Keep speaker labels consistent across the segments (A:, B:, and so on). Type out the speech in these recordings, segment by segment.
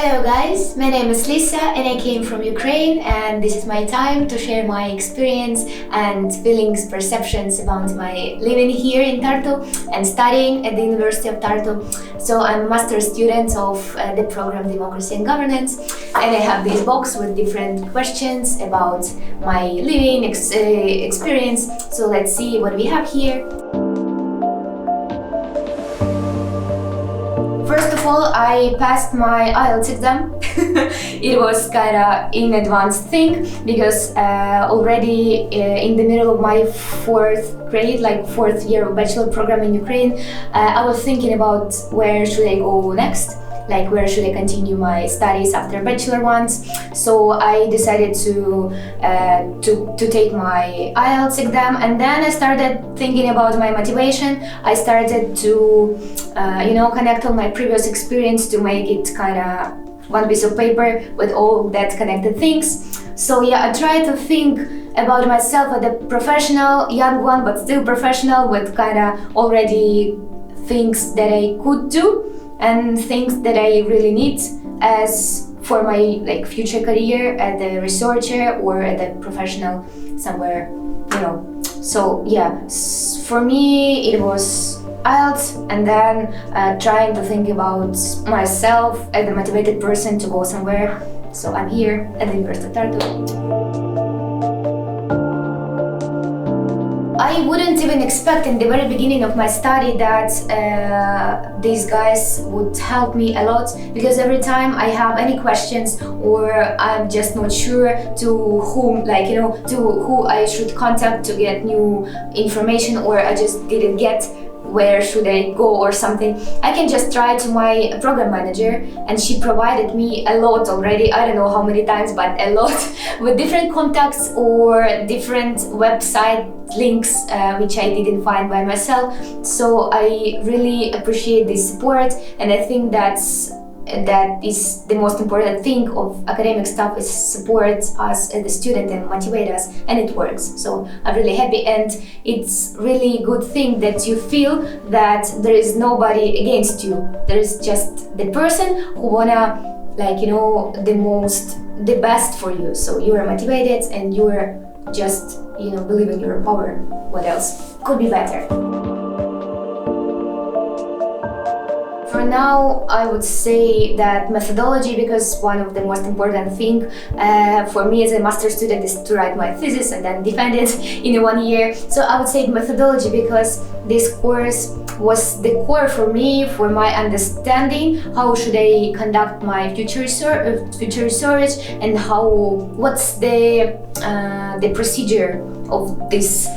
A: Hello guys, my name is Lisa and I came from Ukraine, and this is my time to share my experience and feelings, perceptions about my living here in Tartu and studying at the University of Tartu. So I'm a master's student of the program Democracy and Governance, and I have this box with different questions about my living experience. So let's see what we have here. First of all, I passed my IELTS exam. It was kinda in advanced thing because already in the middle of my fourth grade, like fourth year of bachelor program in Ukraine, I was thinking about where should I go next, like where should I continue my studies after bachelor ones. So I decided to take my IELTS exam, and then I started thinking about my motivation. I started to connect all my previous experience to make it kinda one piece of paper with all that connected things. So yeah, I tried to think about myself as a professional, young one, but still professional, with kinda already things that I could do and things that I really need as for my future career as a researcher or as a professional somewhere, So yeah, for me it was IELTS, and then trying to think about myself as a motivated person to go somewhere. So I'm here at the University of Tartu. I wouldn't even expect in the very beginning of my study that these guys would help me a lot, because every time I have any questions or I'm just not sure to whom, to who I should contact to get new information, or I just didn't get where should I go or something, I can just try to my program manager, and she provided me a lot already, I don't know how many times, but a lot, with different contacts or different website links which I didn't find by myself. So I really appreciate this support, and I think that is the most important thing of academic stuff, is support us as a student and motivate us, and it works. So I'm really happy, and it's really good thing that you feel that there is nobody against you. There is just the person who wanna the best for you. So you are motivated and you are just believe in your power. What else could be better? For now, I would say that methodology, because one of the most important thing for me as a master's student is to write my thesis and then defend it in 1 year. So I would say methodology, because this course was the core for me, for my understanding how should I conduct my future research and what's the procedure of this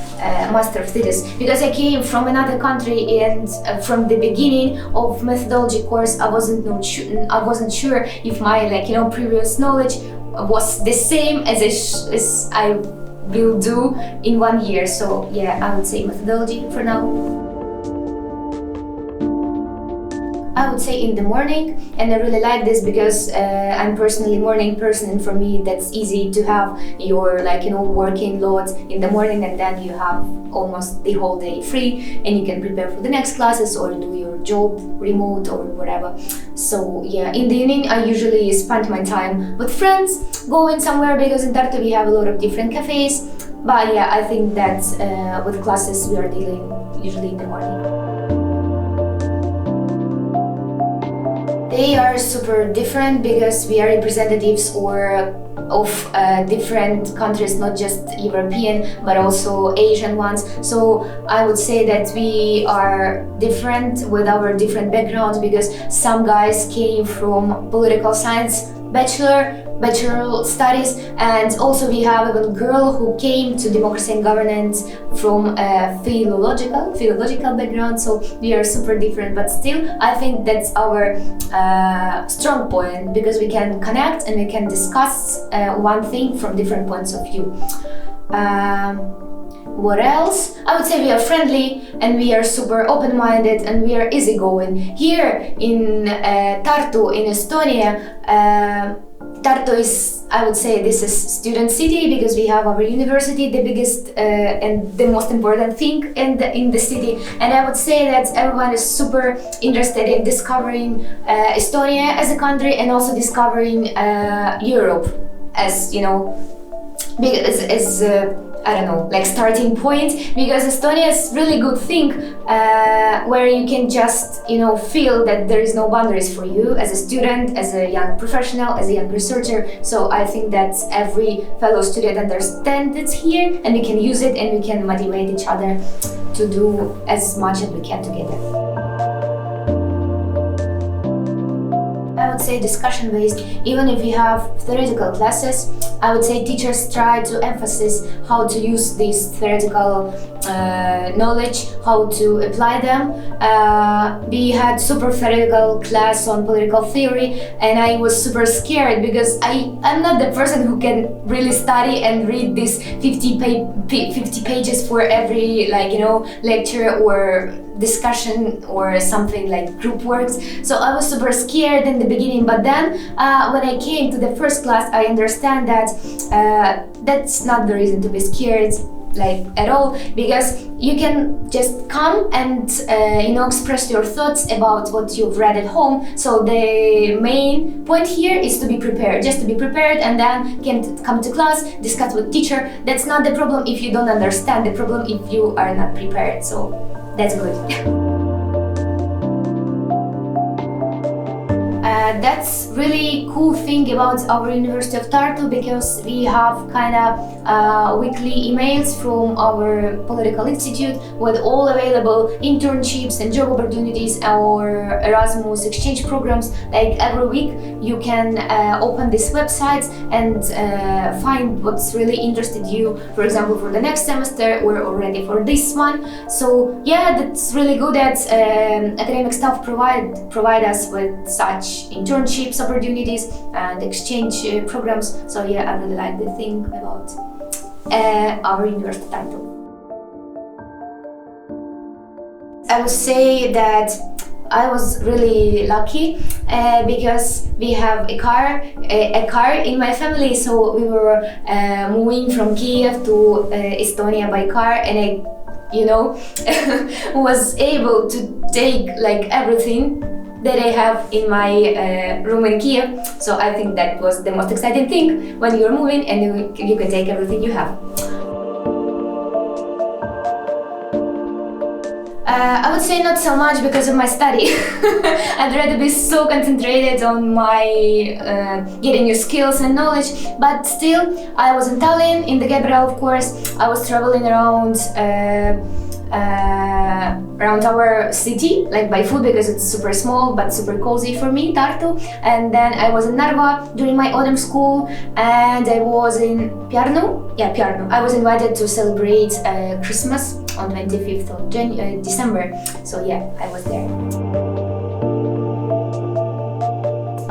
A: master thesis, because I came from another country, and from the beginning of methodology course I wasn't sure if my previous knowledge was the same as I will do in 1 year. So yeah, I would say methodology for now. I would say in the morning, and I really like this because I'm personally a morning person, and for me that's easy to have your working load in the morning, and then you have almost the whole day free and you can prepare for the next classes or do your job remote or whatever. So yeah, in the evening I usually spend my time with friends, going somewhere, because in Tartu we have a lot of different cafes. But yeah, I think that with classes we are dealing usually in the morning. They are super different because we are representatives of different countries, not just European, but also Asian ones. So I would say that we are different with our different backgrounds, because some guys came from political science bachelor studies, and also we have a girl who came to democracy and governance from a philological background. So we are super different, but still I think that's our strong point, because we can connect and we can discuss one thing from different points of view. What else? I would say we are friendly and we are super open-minded and we are easygoing. Here in Tartu, in Estonia, Tartu is, I would say, this is student city because we have our university, the biggest and the most important thing in the city. And I would say that everyone is super interested in discovering Estonia as a country and also discovering Europe as, you know, as I don't know, like starting point, because Estonia is really good thing where you can just, you know, feel that there is no boundaries for you as a student, as a young professional, as a young researcher. So I think that every fellow student understands it here, and we can use it and we can motivate each other to do as much as we can together. I would say discussion based. Even if we have theoretical classes, I would say teachers try to emphasize how to use this theoretical knowledge, how to apply them. We had super theoretical class on political theory, and I was super scared because I'm not the person who can really study and read this 50 pages for every, like, you know, lecture or discussion or something like group works. So I was super scared in the beginning, but then when I came to the first class, I understand that that's not the reason to be scared, like, at all, because you can just come and you know, express your thoughts about what you've read at home. So the main point here is to be prepared, just to be prepared, and then can come to class, discuss with teacher. That's not the problem if you don't understand, the problem if you are not prepared. So that's good. That's really cool thing about our University of Tartu, because we have kind of weekly emails from our political institute with all available internships and job opportunities or Erasmus exchange programs. Like every week you can open this website and find what's really interested you, for example, for the next semester or already for this one. So yeah, that's really good that academic staff provide us with such internships opportunities and exchange programs. So yeah, I really like the thing about our University of Tartu. I would say that I was really lucky because we have a car in my family. So we were moving from Kiev to Estonia by car, and I, you know, was able to take like everything that I have in my room in Kiev. So I think that was the most exciting thing when you're moving and you can take everything you have. I would say not so much because of my study. I'd rather be so concentrated on my getting new skills and knowledge, but still I was in Tallinn, in the capital, of course. I was traveling around our city, like by foot, because it's super small but super cozy for me, Tartu. And then I was in Narva during my autumn school, and I was in Pärnu. Yeah, Pärnu. I was invited to celebrate Christmas on 25th of December. So yeah, I was there.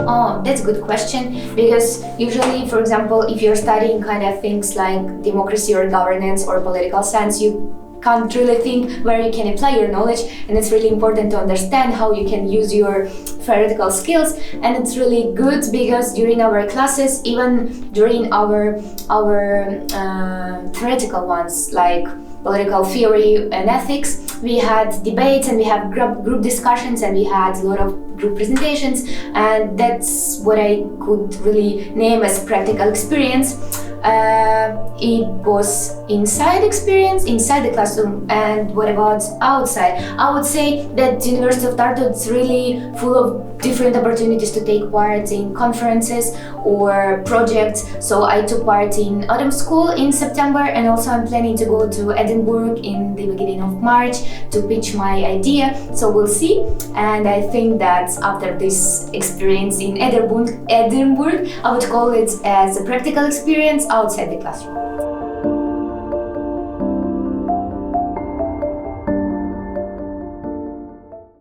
A: Oh, that's a good question, because usually, for example, if you're studying kind of things like democracy or governance or political science, you can't really think where you can apply your knowledge, and it's really important to understand how you can use your theoretical skills. And it's really good because during our classes, even during our theoretical ones like political theory and ethics, we had debates and we had group discussions and we had a lot of group presentations, and that's what I could really name as practical experience. It was inside experience, inside the classroom. And what about outside? I would say that the University of Tartu is really full of different opportunities to take part in conferences or projects. So I took part in autumn school in September, and also I'm planning to go to Edinburgh in the beginning of March to pitch my idea. So we'll see. And I think that after this experience in Edinburgh, I would call it as a practical experience outside the classroom.